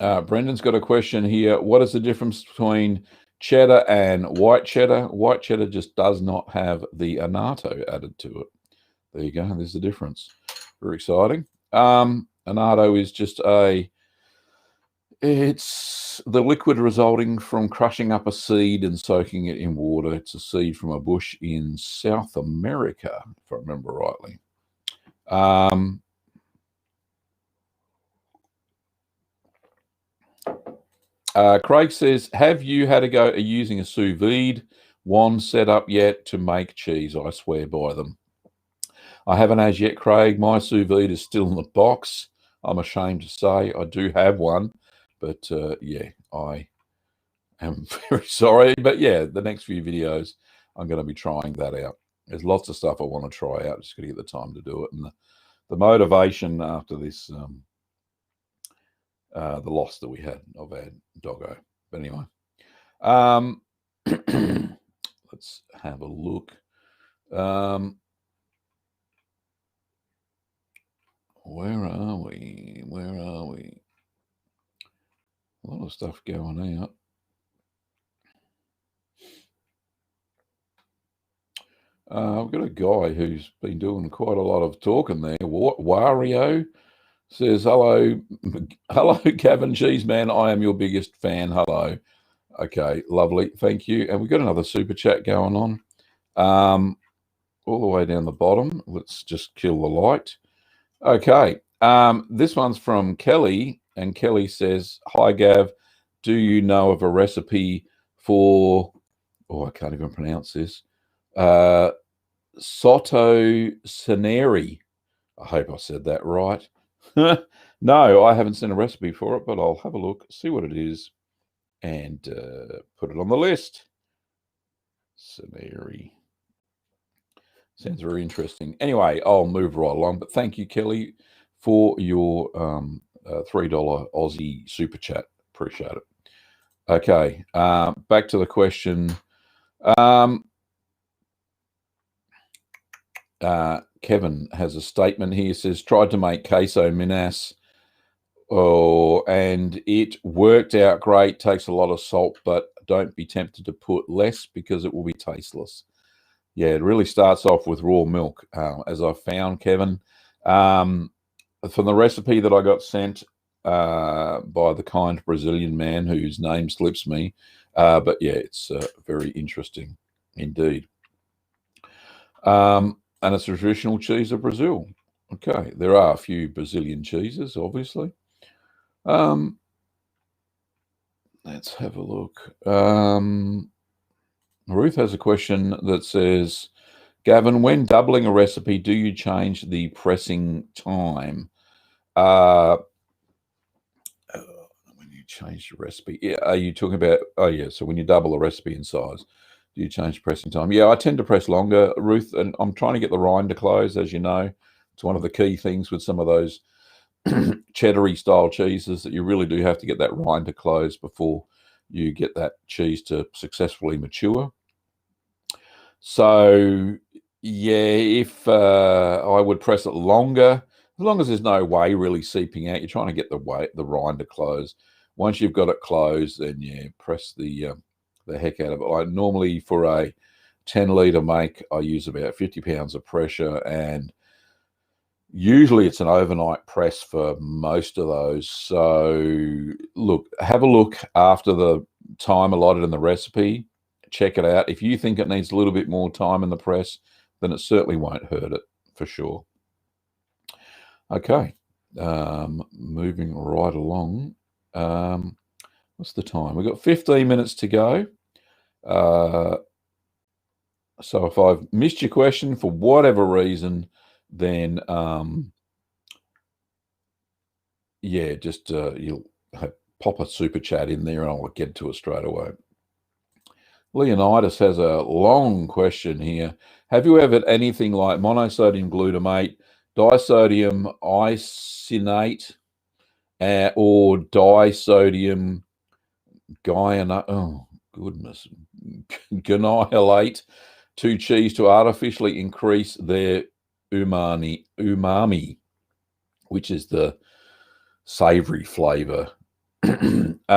Brendan's got a question here. What is the difference between cheddar and white cheddar? White cheddar just does not have the annatto added to it. There you go. There's the difference. Very exciting. Annatto is just it's the liquid resulting from crushing up a seed and soaking it in water. It's a seed from a bush in South America, if I remember rightly. Craig says, have you had a go at using a sous vide wand setup yet to make cheese? I swear by them. I haven't as yet, Craig. My sous vide is still in the box. I'm ashamed to say I do have one, but yeah, I am very sorry. But yeah, the next few videos, I'm going to be trying that out. There's lots of stuff I want to try out. Just got to get the time to do it. And the motivation after this, the loss that we had of our doggo. But anyway, let's have a look. Where are we? A lot of stuff going out. I've got a guy who's been doing quite a lot of talking there. Wario says, hello, Gavin Cheeseman. I am your biggest fan. Hello. Okay, lovely. Thank you. And we've got another super chat going on. all the way down the bottom. Let's just kill the light. Okay. This one's from Kelly, and Kelly says, "Hi Gav, do you know of a recipe for, oh, I can't even pronounce this, Sotto Ceneri?" I hope I said that right. No, I haven't seen a recipe for it, but I'll have a look, see what it is, and put it on the list. Ceneri. Sounds very interesting. Anyway, I'll move right along, but thank you, Kelly, for your $3 Aussie super chat. Appreciate it. Okay, back to the question. Kevin has a statement here. Says, tried to make Queso Minas, and it worked out great. Takes a lot of salt, but don't be tempted to put less because it will be tasteless. Yeah, it really starts off with raw milk, as I found, Kevin. From the recipe that I got sent by the kind Brazilian man whose name slips me, but yeah, it's very interesting indeed. And it's a traditional cheese of Brazil. Okay, there are a few Brazilian cheeses, obviously. Let's have a look. Ruth has a question that says, Gavin, when doubling a recipe, do you change the pressing time? When you change the recipe, yeah, are you talking about, oh yeah, so when you double a recipe in size, do you change pressing time? Yeah, I tend to press longer, Ruth, and I'm trying to get the rind to close, as you know. It's one of the key things with some of those cheddar-y style cheeses, that you really do have to get that rind to close before you get that cheese to successfully mature. So yeah, if I would press it longer, as long as there's no whey really seeping out, you're trying to get the rind to close. Once you've got it closed, then yeah, press the heck out of it. Like normally for a 10-litre make, I use about 50 pounds of pressure, and usually it's an overnight press for most of those. So look, have a look after the time allotted in the recipe. Check it out. If you think it needs a little bit more time in the press, then it certainly won't hurt it, for sure. Okay, moving right along. What's the time? We've got 15 minutes to go. So if I've missed your question for whatever reason, then yeah, just you'll pop a super chat in there and I'll get to it straight away. Leonidas has a long question here. Have you ever had anything like monosodium glutamate, disodium isocyanate, or disodium guanylate to cheese to artificially increase their umami, which is the savory flavor? I'm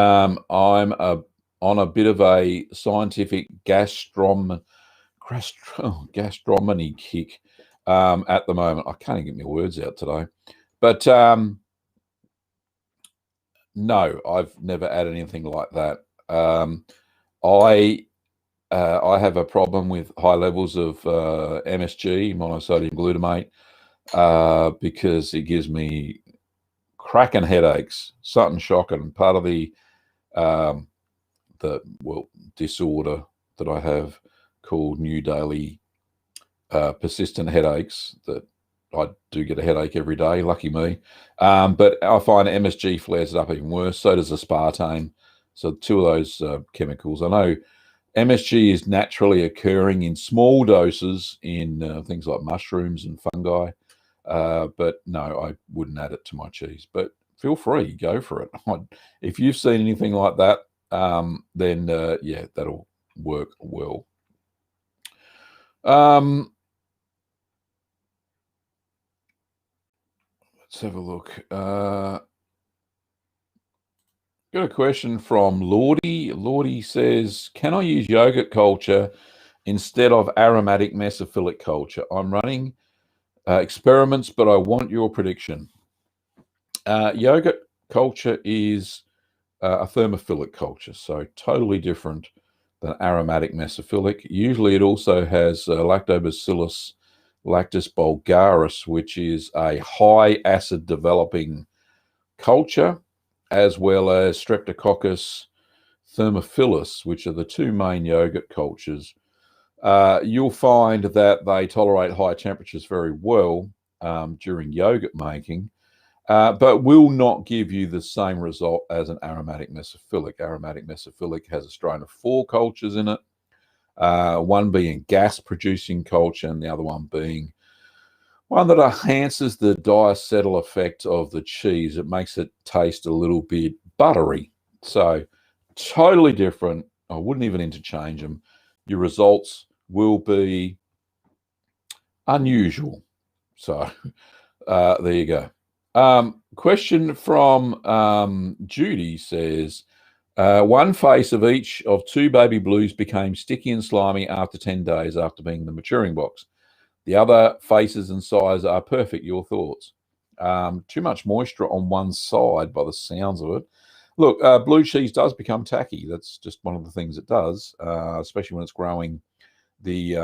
on a bit of a scientific gastronomy kick at the moment. I can't even get my words out today. But no, I've never had anything like that. I have a problem with high levels of MSG, monosodium glutamate, because it gives me cracking headaches, something shocking. Part of the disorder that I have called new daily persistent headaches, that I do get a headache every day, lucky me. But I find MSG flares it up even worse. So does aspartame. So two of those chemicals. I know MSG is naturally occurring in small doses in things like mushrooms and fungi. But no, I wouldn't add it to my cheese. But feel free, go for it. If you've seen anything like that, then yeah, that'll work well. Let's have a look. Got a question from Lordy. Lordy says, can I use yogurt culture instead of aromatic mesophilic culture? I'm running experiments, but I want your prediction. Yogurt culture is a thermophilic culture, so totally different than aromatic mesophilic. Usually it also has Lactobacillus lactis bulgaris, which is a high acid developing culture, as well as Streptococcus thermophilus, which are the two main yogurt cultures. You'll find that they tolerate high temperatures very well during yogurt making, but will not give you the same result as an aromatic mesophilic. Aromatic mesophilic has a strain of 4 cultures in it, one being gas-producing culture and the other one being one that enhances the diacetyl effect of the cheese. It makes it taste a little bit buttery. So totally different. I wouldn't even interchange them. Your results will be unusual. So there you go. Question from Judy says, one face of each of 2 baby blues became sticky and slimy after 10 days after being in the maturing box. The other faces and size are perfect. Your thoughts? Too much moisture on one side by the sounds of it. Look, blue cheese does become tacky. That's just one of the things it does, especially when it's growing the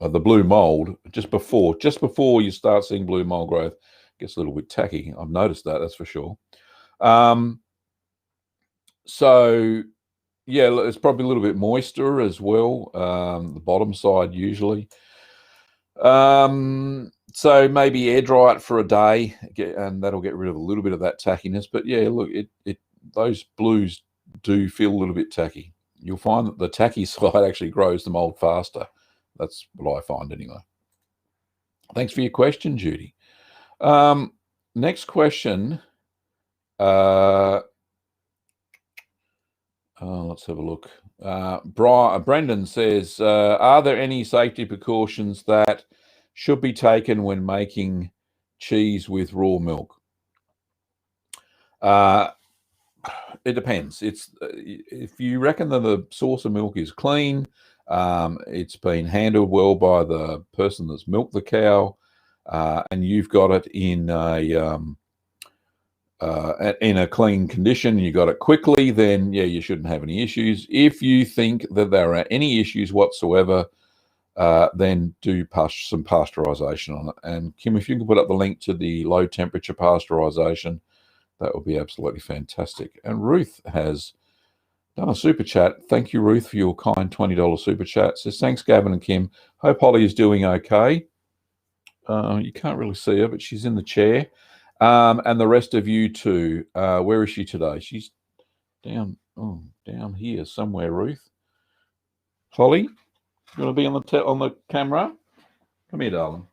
blue mold. Just before you start seeing blue mold growth, it gets a little bit tacky. I've noticed that, that's for sure. So yeah, it's probably a little bit moister as well, the bottom side usually. So maybe air dry it for a day, and that'll get rid of a little bit of that tackiness. But yeah, look, those blues do feel a little bit tacky. You'll find that the tacky side actually grows the mold faster. That's what I find anyway. Thanks for your question, Judy. Next question. Let's have a look. Brendan says, are there any safety precautions that should be taken when making cheese with raw milk? It depends. If you reckon that the source of milk is clean, it's been handled well by the person that's milked the cow, and you've got it in a clean condition, you got it quickly, then yeah, you shouldn't have any issues. If you think that there are any issues whatsoever, then do some pasteurization on it. And Kim, if you can put up the link to the low temperature pasteurization, that would be absolutely fantastic. And Ruth has done a super chat. Thank you, Ruth, for your kind $20 super chat. Says, thanks, Gavin and Kim. Hope Holly is doing okay. You can't really see her, but she's in the chair. And the rest of you too. Where is she today? She's down here somewhere, Ruth. Holly, you want to be on the camera? Come here, darling.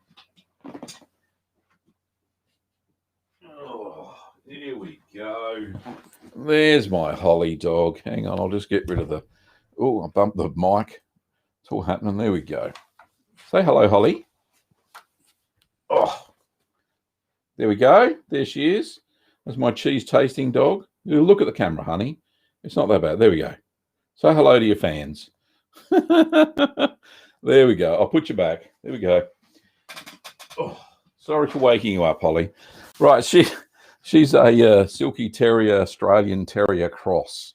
Oh, here we go. There's my Holly dog. Hang on, I'll just get rid of the... Oh, I bumped the mic. It's all happening. There we go. Say hello, Holly. Oh, there we go. There she is. That's my cheese tasting dog. Look at the camera, honey. It's not that bad. There we go. Say hello to your fans. There we go. I'll put you back. There we go. Oh, sorry for waking you up, Holly. Right, she's a Silky Terrier, Australian Terrier cross,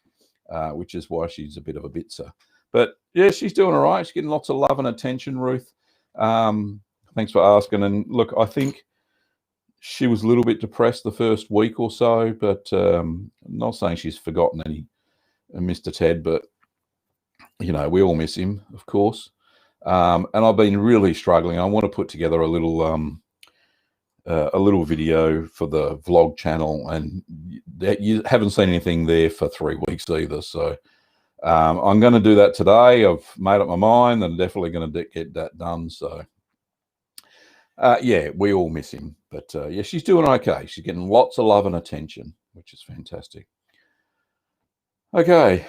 which is why she's a bit of a bitzer. But yeah, she's doing all right. She's getting lots of love and attention, Ruth. Thanks for asking. And look, I think she was a little bit depressed the first week or so, but I'm not saying she's forgotten any Mr. Ted, but you know, we all miss him, of course. And I've been really struggling. I want to put together a little video for the vlog channel, and you haven't seen anything there for 3 weeks either. So I'm going to do that today. I've made up my mind. I'm definitely going to get that done. So yeah, we all miss him, but yeah, she's doing okay. She's getting lots of love and attention, which is fantastic. Okay.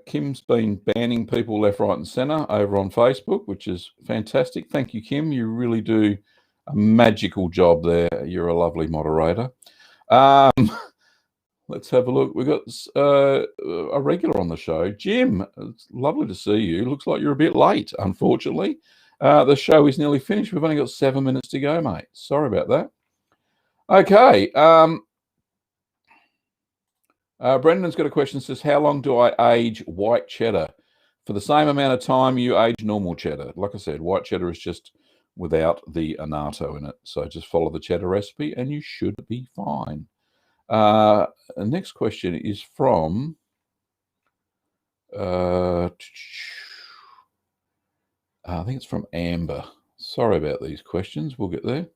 Kim's been banning people left, right, and center over on Facebook, which is fantastic. Thank you, Kim. You really do a magical job there. You're a lovely moderator. Let's have a look. We've got a regular on the show. Jim, it's lovely to see you. Looks like you're a bit late, unfortunately. The show is nearly finished. We've only got 7 minutes to go, mate. Sorry about that. Okay. Brendan's got a question. Says, how long do I age white cheddar? For the same amount of time you age normal cheddar. Like I said, white cheddar is just without the annatto in it. So just follow the cheddar recipe and you should be fine. The next question is from I think it's from Amber. Sorry about these questions. We'll get there.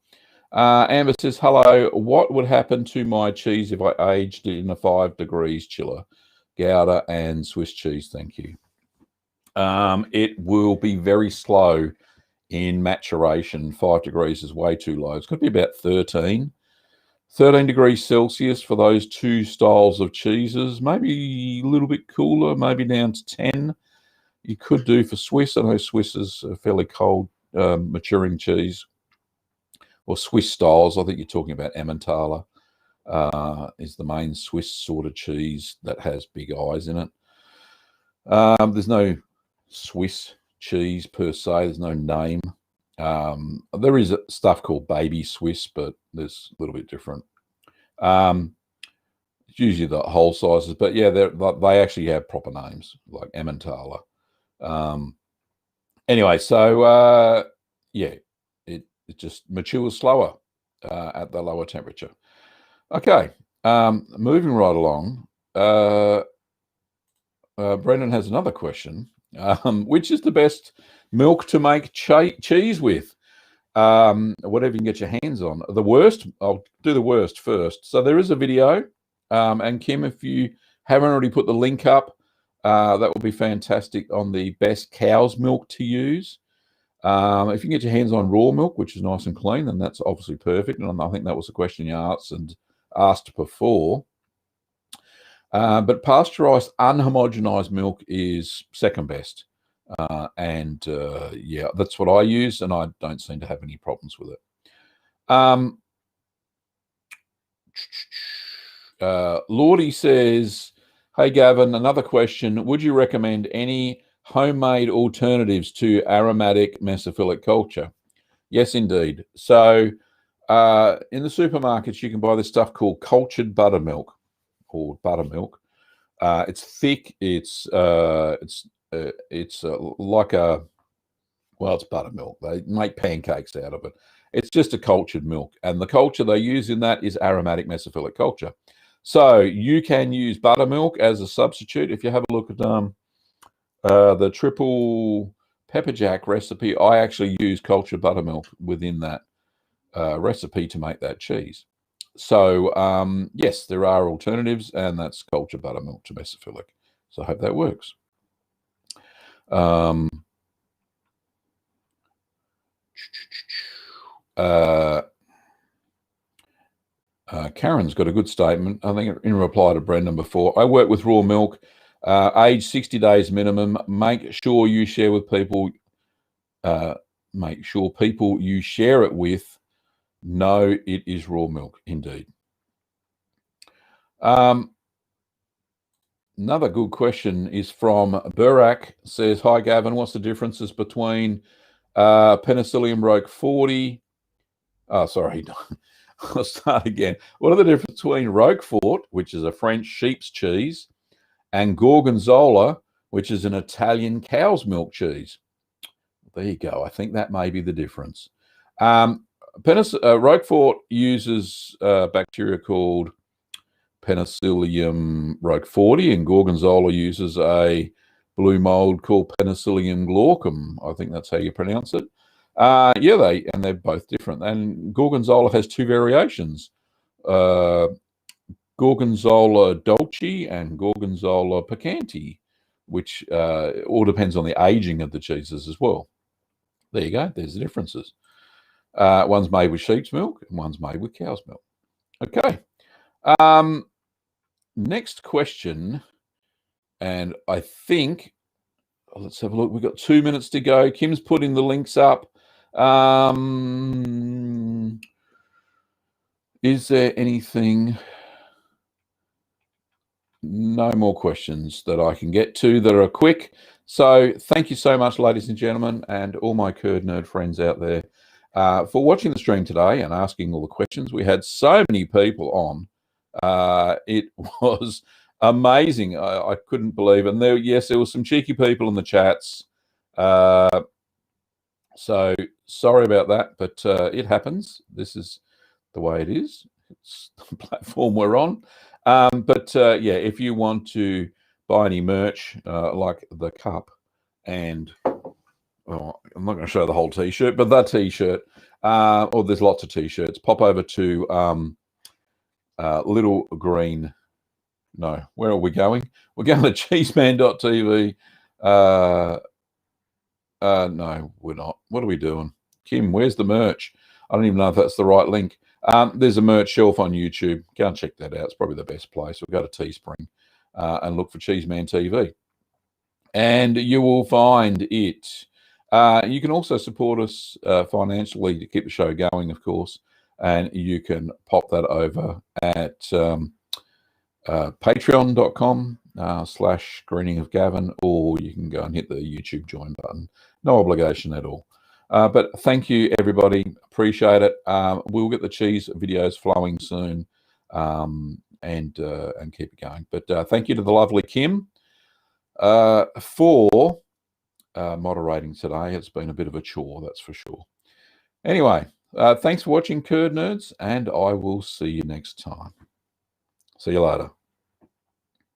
Amber says, hello, what would happen to my cheese if I aged it in a 5 degrees chiller? Gouda and Swiss cheese, thank you. It will be very slow in maturation. 5 degrees is way too low. It's going to be about 13 degrees Celsius for those two styles of cheeses. Maybe a little bit cooler, maybe down to 10. You could do for Swiss. I know Swiss is a fairly cold maturing cheese. Or Swiss styles. I think you're talking about Emmentaler is the main Swiss sort of cheese that has big eyes in it. There's no Swiss cheese per se. There's no name. There is stuff called baby Swiss, but there's a little bit different. It's usually the whole sizes, but yeah, they actually have proper names like Emmentaler. Anyway, so yeah, it just matures slower at the lower temperature. Okay, moving right along. Brendan has another question. Which is the best milk to make cheese with? Whatever you can get your hands on. The worst, I'll do the worst first. So there is a video, and Kim, if you haven't already put the link up, that would be fantastic on the best cow's milk to use. If you can get your hands on raw milk, which is nice and clean, then that's obviously perfect. And I think that was the question you asked before. But pasteurized, unhomogenized milk is second best. Yeah, that's what I use, and I don't seem to have any problems with it. Lordy says, hey, Gavin, another question. Would you recommend any homemade alternatives to aromatic mesophilic culture? Yes, indeed. So in the supermarkets, you can buy this stuff called cultured buttermilk or buttermilk. It's thick. It's like a, well, it's buttermilk. They make pancakes out of it. It's just a cultured milk. And the culture they use in that is aromatic mesophilic culture. So you can use buttermilk as a substitute. If you have a look at the triple pepper jack recipe, I actually use cultured buttermilk within that recipe to make that cheese. So yes, there are alternatives, and that's cultured buttermilk to mesophilic. So I hope that works. Karen's got a good statement, I think, in reply to Brendan before. I work with raw milk, age 60 days minimum. Make sure you share with people, make sure people you share it with know it is raw milk, indeed. Another good question is from Burak. Says, hi, Gavin, what's the differences between Penicillium roqueforti? Oh, sorry. I'll start again. What are the differences between Roquefort, which is a French sheep's cheese, and Gorgonzola, which is an Italian cow's milk cheese? There you go. I think that may be the difference. Roquefort uses bacteria called Penicillium roqueforti, and Gorgonzola uses a blue mold called Penicillium glaucum. I think that's how you pronounce it. Yeah, they're both different. And Gorgonzola has two variations, Gorgonzola dolce and Gorgonzola picante, which all depends on the aging of the cheeses as well. There you go. There's the differences. One's made with sheep's milk and one's made with cow's milk. Okay. Next question, and I think, let's have a look. We've got 2 minutes to go. Kim's putting the links up. Is there anything? No more questions that I can get to that are quick. So thank you so much, ladies and gentlemen, and all my curd nerd friends out there. for watching the stream today and asking all the questions. We had so many people on. It was amazing. I couldn't believe it. And there were some cheeky people in the chats. So sorry about that, but it happens. This is the way it is. It's the platform we're on. Yeah, if you want to buy any merch like the cup and I'm not going to show the whole t-shirt, but that t-shirt, or there's lots of t-shirts, pop over to Little Green. No, where are we going? We're going to cheeseman.tv. No, we're not. What are we doing? Kim, where's the merch? I don't even know if that's the right link. There's a merch shelf on YouTube. Go and check that out. It's probably the best place. We'll go to Teespring and look for Cheeseman TV. And you will find it. You can also support us financially to keep the show going, of course. And you can pop that over at patreon.com /greening of Gavin, or you can go and hit the YouTube join button. No obligation at all. But thank you, everybody. Appreciate it. We'll get the cheese videos flowing soon and keep it going. But thank you to the lovely Kim for moderating today. It's been a bit of a chore, that's for sure. Anyway, thanks for watching, Curd Nerds, and I will see you next time. See you later.